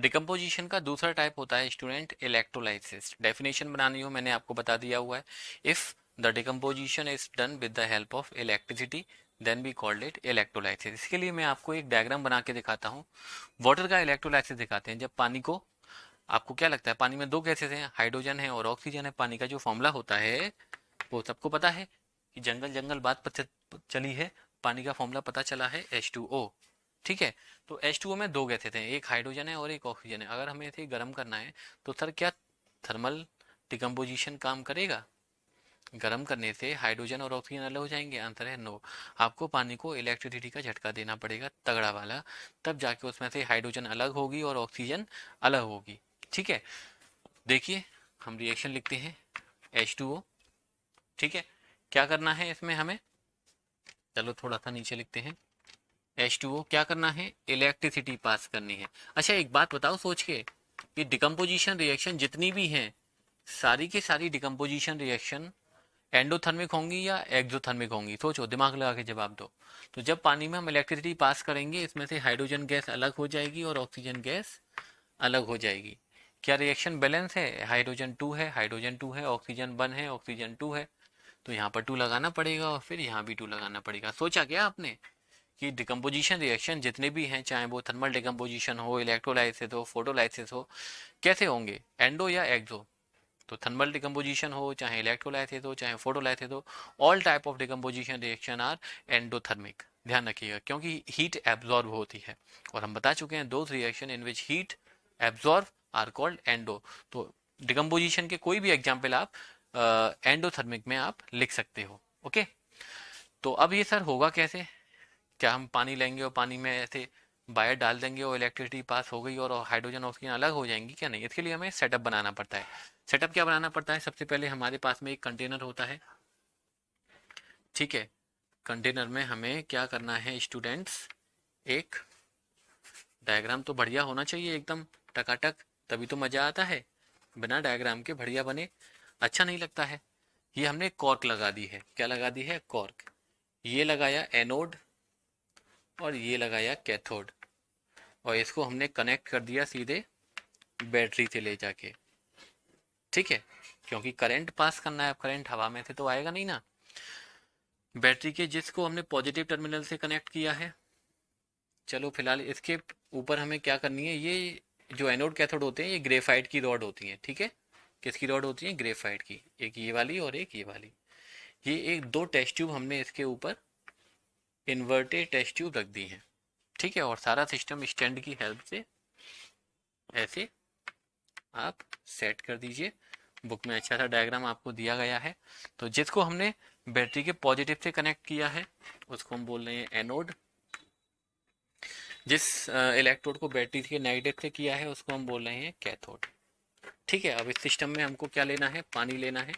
Decomposition का दूसरा type होता है स्टूडेंट इलेक्ट्रोलाइसिस। डेफिनेशन बनानी हो मैंने आपको बता दिया हुआ है। If the decomposition is done with the help of electricity then we called it electrolysis. इसके लिए मैं आपको एक डायग्राम बना के दिखाता हूँ। वाटर का इलेक्ट्रोलाइसिस दिखाते हैं। जब पानी को, आपको क्या लगता है पानी में दो गैसेस हैं, हाइड्रोजन है और ऑक्सीजन है। पानी का जो फॉर्मूला होता है वो सबको पता है कि जंगल जंगल बात चली है, पानी का फॉर्मूला पता चला है H2O। ठीक है, तो H2O में दो गैसेस हैं, एक हाइड्रोजन है और एक ऑक्सीजन है। अगर हमें इसे गर्म करना है तो सर क्या थर्मल डिकम्पोजिशन काम करेगा? गर्म करने से हाइड्रोजन और ऑक्सीजन अलग हो जाएंगे? आंसर है नो। आपको पानी को इलेक्ट्रिसिटी का झटका देना पड़ेगा तगड़ा वाला, तब जाके उसमें से हाइड्रोजन अलग होगी और ऑक्सीजन अलग होगी। ठीक है, देखिए हम रिएक्शन लिखते हैं H2O। ठीक है, क्या करना है इसमें हमें, चलो थोड़ा सा नीचे लिखते हैं। H2O क्या करना है, इलेक्ट्रिसिटी पास करनी है। अच्छा एक बात बताओ सोच के, कि डिकम्पोजिशन रिएक्शन जितनी भी हैं सारी की सारी डिकम्पोजिशन रिएक्शन एंडोथर्मिक होंगी या एक्सोथर्मिक होंगी? सोचो, दिमाग लगा के जवाब दो। तो जब पानी में हम इलेक्ट्रिसिटी पास करेंगे इसमें से हाइड्रोजन गैस अलग हो जाएगी और ऑक्सीजन गैस अलग हो जाएगी। क्या रिएक्शन बैलेंस है? हाइड्रोजन 2 है, हाइड्रोजन 2 है, ऑक्सीजन 1 है, ऑक्सीजन 2 है। तो यहाँ पर 2 लगाना पड़ेगा और फिर यहाँ भी 2 लगाना पड़ेगा। सोचा क्या आपने कि डिकम्पोजिशन रिएक्शन जितने भी हैं, चाहे वो थर्मल डिकम्पोजिशन हो, इलेक्ट्रोलाइसिस हो, फोटोलाइसिस हो, कैसे होंगे, एंडो या एक्सो? तो थर्मल डिकम्पोजिशन हो, चाहे इलेक्ट्रोलाइसिस हो, चाहे फोटोलाइसिस हो, all type of decomposition reaction are endothermic. ध्यान रखिएगा क्योंकि हीट एब्जॉर्ब होती है और हम बता चुके हैं those reaction in which heat absorb are called endo. तो डिकम्पोजिशन के कोई भी एग्जाम्पल आप एंडोथर्मिक में आप लिख सकते हो। ओके, तो अब ये सर होगा कैसे? क्या हम पानी लेंगे और पानी में ऐसे वायर डाल देंगे और इलेक्ट्रिसिटी पास हो गई और हाइड्रोजन ऑक्सीजन अलग हो जाएंगी? क्या नहीं, इसके लिए हमें सेटअप बनाना पड़ता है। सेटअप क्या बनाना पड़ता है? सबसे पहले हमारे पास में एक कंटेनर होता है। ठीक है, कंटेनर में हमें क्या करना है स्टूडेंट्स, एक डायग्राम तो बढ़िया होना चाहिए एकदम टकाटक, तभी तो मजा आता है। बिना डायग्राम के बढ़िया बने अच्छा नहीं लगता है। ये हमने कॉर्क लगा दी है। क्या लगा दी है? कॉर्क। ये लगाया एनोड और ये लगाया कैथोड और इसको हमने कनेक्ट कर दिया सीधे बैटरी से ले जाके। ठीक है, क्योंकि करंट पास करना है, अब करंट हवा में से तो आएगा नहीं ना। बैटरी के जिसको हमने पॉजिटिव टर्मिनल से कनेक्ट किया है। चलो फिलहाल इसके ऊपर हमें क्या करनी है, ये जो एनोड कैथोड होते हैं ये ग्रेफाइट की रॉड होती हैं। ठीक है, किसकी रॉड होती है? ग्रेफाइट की। एक ये वाली और एक ये वाली। ये एक दो टेस्ट ट्यूब हमने इसके ऊपर इन्वर्टेड टेस्ट ट्यूब रख दी है। ठीक है, और सारा सिस्टम स्टैंड की हेल्प से ऐसे आप सेट कर दीजिए। बुक में अच्छा सा डायग्राम आपको दिया गया है। तो जिसको हमने बैटरी के पॉजिटिव से कनेक्ट किया है उसको हम बोल रहे हैं एनोड। जिस इलेक्ट्रोड को बैटरी के नेगेटिव से किया है उसको हम बोल रहे हैं कैथोड। ठीक है, अब इस सिस्टम में हमको क्या लेना है? पानी लेना है।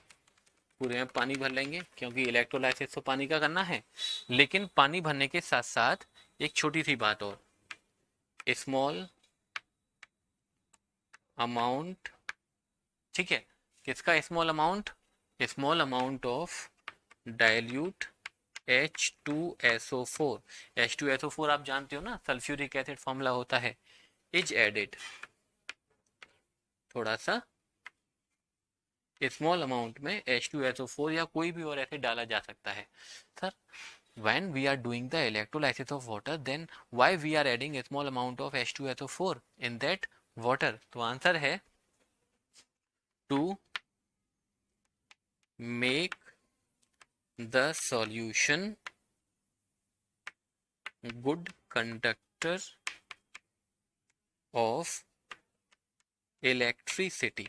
पूरे में पानी भर लेंगे क्योंकि इलेक्ट्रोलाइसिस तो पानी का करना है। लेकिन पानी भरने के साथ साथ एक छोटी सी बात और, स्मॉल अमाउंट। ठीक है, किसका small amount? Small amount of dilute H2SO4। H2SO4 आप जानते हो ना, सल्फ्यूरिक एसिड फॉर्मूला होता है, इज एडेड। थोड़ा सा स्मॉल अमाउंट में H2SO4 या कोई भी और एसिड डाला जा सकता है। Sir when we are doing the electrolysis of water then why we are adding a small amount of H2SO4 in that water? तो आंसर है to make the solution good conductor of electricity,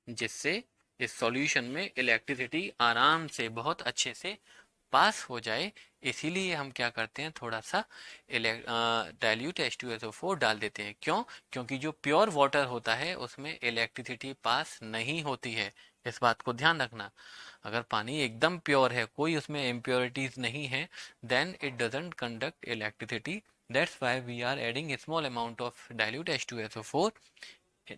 जिससे इस solution में electricity आराम से बहुत अच्छे से पास हो जाए। इसीलिए हम क्या करते हैं, थोड़ा सा डाइल्यूट H2SO4 डाल देते हैं। क्यों? क्योंकि जो प्योर वाटर होता है उसमें इलेक्ट्रिसिटी पास नहीं होती है। इस बात को ध्यान रखना। अगर पानी एकदम प्योर है, कोई उसमें इम्प्योरिटीज नहीं है, then it doesn't conduct electricity. That's why we are adding a small amount of dilute H2SO4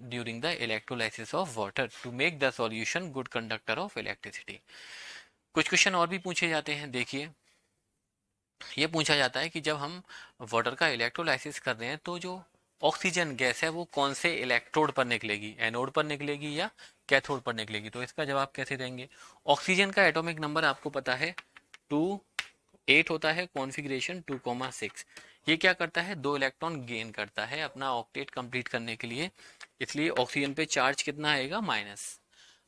during the electrolysis of water to make the solution good conductor of electricity। कुछ question और भी पूछे जाते हैं। देखिए, ये पूछा जाता है कि जब हम वाटर का इलेक्ट्रोलाइसिस कर रहे हैं तो जो ऑक्सीजन गैस है वो कौन से इलेक्ट्रोड पर निकलेगी, एनोड पर निकलेगी या कैथोड पर निकलेगी। तो इसका जवाब कैसे देंगे। ऑक्सीजन का एटॉमिक नंबर आपको पता है 8 होता है, कॉन्फ़िगरेशन 2,6। ये क्या करता है, 2 इलेक्ट्रॉन गेन करता है अपना ऑक्टेट कंप्लीट करने के लिए, इसलिए ऑक्सीजन पे चार्ज कितना आएगा, माइनस।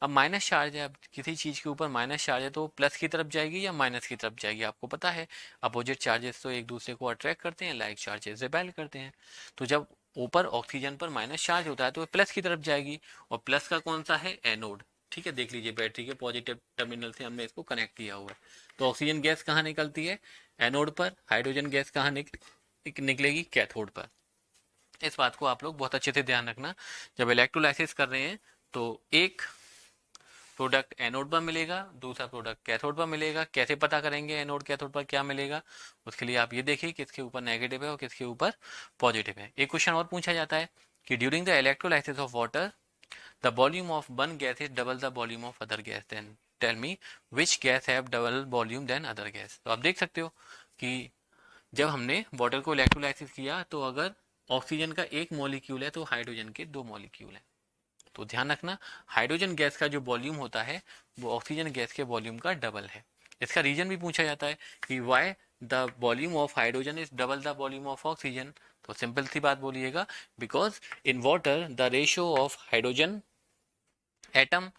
अब माइनस चार्ज है, अब किसी चीज के ऊपर माइनस चार्ज है तो प्लस की तरफ जाएगी या माइनस की तरफ जाएगी, आपको पता है अपोजिट चार्जेस तो एक दूसरे को अट्रैक्ट करते हैं, लाइक चार्जेस रिपेल करते हैं। तो जब ऊपर ऑक्सीजन पर माइनस चार्ज होता है तो प्लस की तरफ जाएगी, और प्लस का कौन सा है, एनोड। ठीक है, देख लीजिए बैटरी के पॉजिटिव टर्मिनल से हमने इसको कनेक्ट किया हुआ है। तो ऑक्सीजन गैस कहाँ निकलती है, एनोड पर। हाइड्रोजन गैस कहाँ निकलेगी, कैथोड पर। इस बात को आप लोग बहुत अच्छे से ध्यान रखना। जब इलेक्ट्रोलाइसिस कर रहे हैं तो एक प्रोडक्ट एनोड पर मिलेगा, दूसरा प्रोडक्ट कैथोड पर मिलेगा। कैसे पता करेंगे एनोड कैथोड पर क्या मिलेगा, उसके लिए आप ये देखिए किसके ऊपर नेगेटिव है और किसके ऊपर पॉजिटिव है। एक क्वेश्चन और पूछा जाता है कि during the electrolysis of water the volume of one gas is double the volume of other gas, then tell me which gas have double volume then other gas. तो आप देख सकते हो कि जब हमने वाटर को इलेक्ट्रोलाइसिस किया तो अगर ऑक्सीजन का एक मॉलिक्यूल है तो हाइड्रोजन के 2 मॉलिक्यूल हैं। तो ध्यान रखना, हाइड्रोजन गैस का जो वॉल्यूम होता है वो ऑक्सीजन गैस के वॉल्यूम का डबल है। इसका रीजन भी पूछा जाता है कि why the volume of hydrogen is double the volume of oxygen. तो सिंपल सी बात बोलिएगा, because in water the ratio of hydrogen atom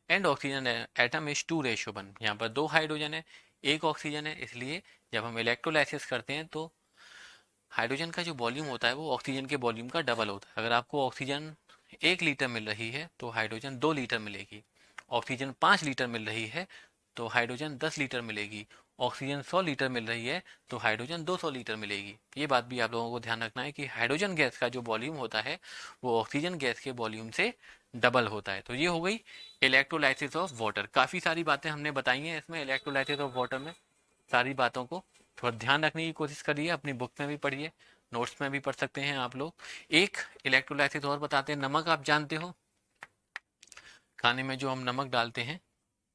and oxygen atom is 2:1। यहाँ पर 2 हाइड्रोजन है, 1 ऑक्सीजन है, इसलिए जब हम इलेक्ट्रोलाइसिस करते हैं तो हाइड्रोजन का जो वॉल्यूम होता है वो ऑक्सीजन के वॉल्यूम का डबल होता है। अगर आपको ऑक्सीजन 1 लीटर मिल रही है तो हाइड्रोजन 2 लीटर मिलेगी। ऑक्सीजन 5 लीटर मिल रही है तो हाइड्रोजन 10 लीटर मिलेगी। ऑक्सीजन 100 लीटर मिल रही है तो हाइड्रोजन 200 लीटर मिलेगी। ये बात भी आप लोगों को ध्यान रखना है कि हाइड्रोजन गैस का जो वॉल्यूम होता है वो ऑक्सीजन गैस के वॉल्यूम से डबल होता है। तो ये हो गई इलेक्ट्रोलाइसिस ऑफ वाटर। काफ़ी सारी बातें हमने बताई हैं इसमें इलेक्ट्रोलाइसिस ऑफ वाटर में। सारी बातों को थोड़ा ध्यान रखने की कोशिश करिए, अपनी बुक में भी पढ़िए, नोट्स में भी पढ़ सकते हैं आप लोग। एक इलेक्ट्रोलाइसिस और बताते हैं, नमक आप जानते हो, खाने में जो हम नमक डालते हैं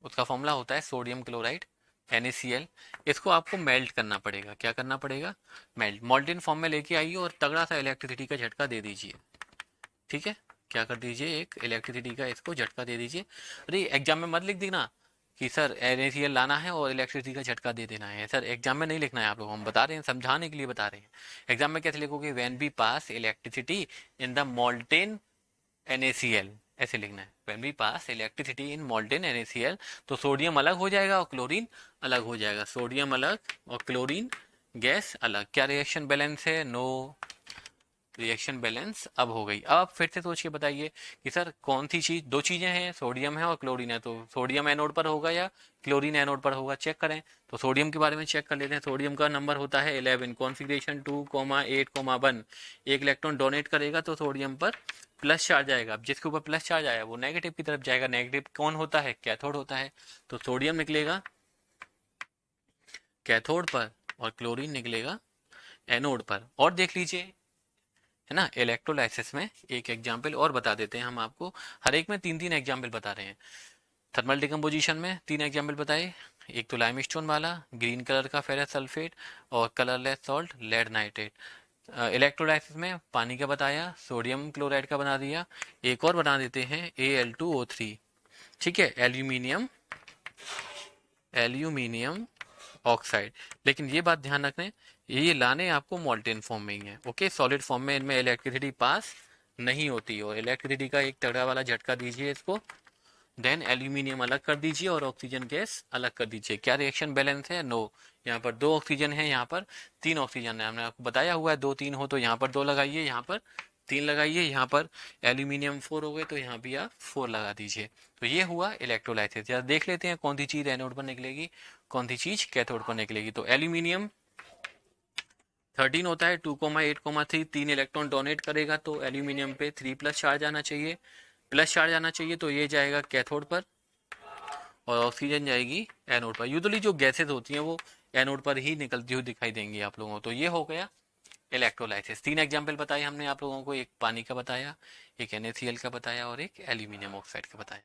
उसका फॉर्मूला होता है सोडियम क्लोराइड NaCl। इसको आपको मेल्ट करना पड़ेगा। क्या करना पड़ेगा, मेल्ट। मोल्टेन फॉर्म में लेके आइए और तगड़ा सा इलेक्ट्रिसिटी का झटका दे दीजिए। ठीक है, क्या कर दीजिए, एक इलेक्ट्रिसिटी का इसको झटका दे दीजिए। अरे एग्जाम में मत लिख देना कि सर NaCl लाना है और इलेक्ट्रिसिटी का झटका दे देना है। सर एग्जाम में नहीं लिखना है, आप लोग हम बता रहे हैं, समझाने के लिए बता रहे हैं। एग्जाम में कैसे लिखोगे, when we pass electricity in the molten NaCl, ऐसे लिखना है, when we pass electricity in molten NaCl। तो सोडियम अलग हो जाएगा और क्लोरीन अलग हो जाएगा, सोडियम अलग और क्लोरीन गैस अलग। क्या रिएक्शन बैलेंस है, नो, रिएक्शन बैलेंस अब हो गई। अब आप फिर से सोच के बताइए कि सर कौन सी चीज, 2 चीजें हैं, सोडियम है और क्लोरीन है, तो सोडियम एनोड पर होगा या क्लोरीन एनोड पर होगा, चेक करें। तो सोडियम के बारे में चेक कर लेते हैं। सोडियम का नंबर होता है 11, कॉन्फ़िगरेशन 2,8,1। एक इलेक्ट्रॉन डोनेट करेगा तो सोडियम पर प्लस चार्ज आएगा। अब जिसके ऊपर प्लस चार्ज आया वो नेगेटिव की तरफ जाएगा। नेगेटिव कौन होता है, कैथोड होता है। तो सोडियम निकलेगा कैथोड पर और क्लोरीन निकलेगा एनोड पर। और देख लीजिए, है ना, इलेक्ट्रोलाइसिस में एक एग्जाम्पल और बता देते हैं हम आपको। हर एक में 3-3 एग्जाम्पल बता रहे हैं। थर्मल डिकम्पोजिशन में 3 एग्जाम्पल बताए, एक तो लाइमस्टोन वाला, ग्रीन कलर का फेरस सल्फेट और colourless salt lead nitrate. Electrolysis में पानी का बताया, सोडियम क्लोराइड का बना दिया। एक और बना देते हैं Al2O3। ठीक है, एल्यूमिनियम ऑक्साइड। लेकिन ये बात ध्यान रखें, ये लाने आपको मोल्टेन फॉर्म में ही है। ओके, सॉलिड फॉर्म में इनमें इलेक्ट्रिसिटी पास नहीं होती, और इलेक्ट्रिसिटी का एक तगड़ा वाला झटका दीजिए इसको, देन एल्यूमिनियम अलग कर दीजिए और ऑक्सीजन गैस अलग कर दीजिए। क्या रिएक्शन बैलेंस है, नो। यहाँ पर 2 ऑक्सीजन है, यहाँ पर 3 ऑक्सीजन है। हमने आपको बताया हुआ है 2-3 हो तो यहाँ पर 2 लगाइए, यहाँ पर 3 लगाइए। यहाँ पर एल्यूमिनियम 4 हो गए तो यहाँ भी आप 4 लगा दीजिए। तो ये हुआ इलेक्ट्रोलाइसिस। जरा देख लेते हैं कौन सी चीज एनोड पर निकलेगी, कौन सी चीज कैथोड पर निकलेगी। तो एल्यूमिनियम 13 होता है, 2,8,3। 3 इलेक्ट्रॉन डोनेट करेगा तो एल्यूमिनियम पे 3+ चार्ज आना चाहिए, प्लस चार्ज आना चाहिए, तो ये जाएगा कैथोड पर और ऑक्सीजन जाएगी एनोड पर। यूजुअली जो गैसेस होती हैं वो एनोड पर ही निकलती हुई दिखाई देंगी आप लोगों को। तो ये हो गया इलेक्ट्रोलाइसिस। 3 एग्जाम्पल बताए हमने आप लोगों को, एक पानी का बताया, एक NaCl का बताया और एक एल्यूमिनियम ऑक्साइड का बताया।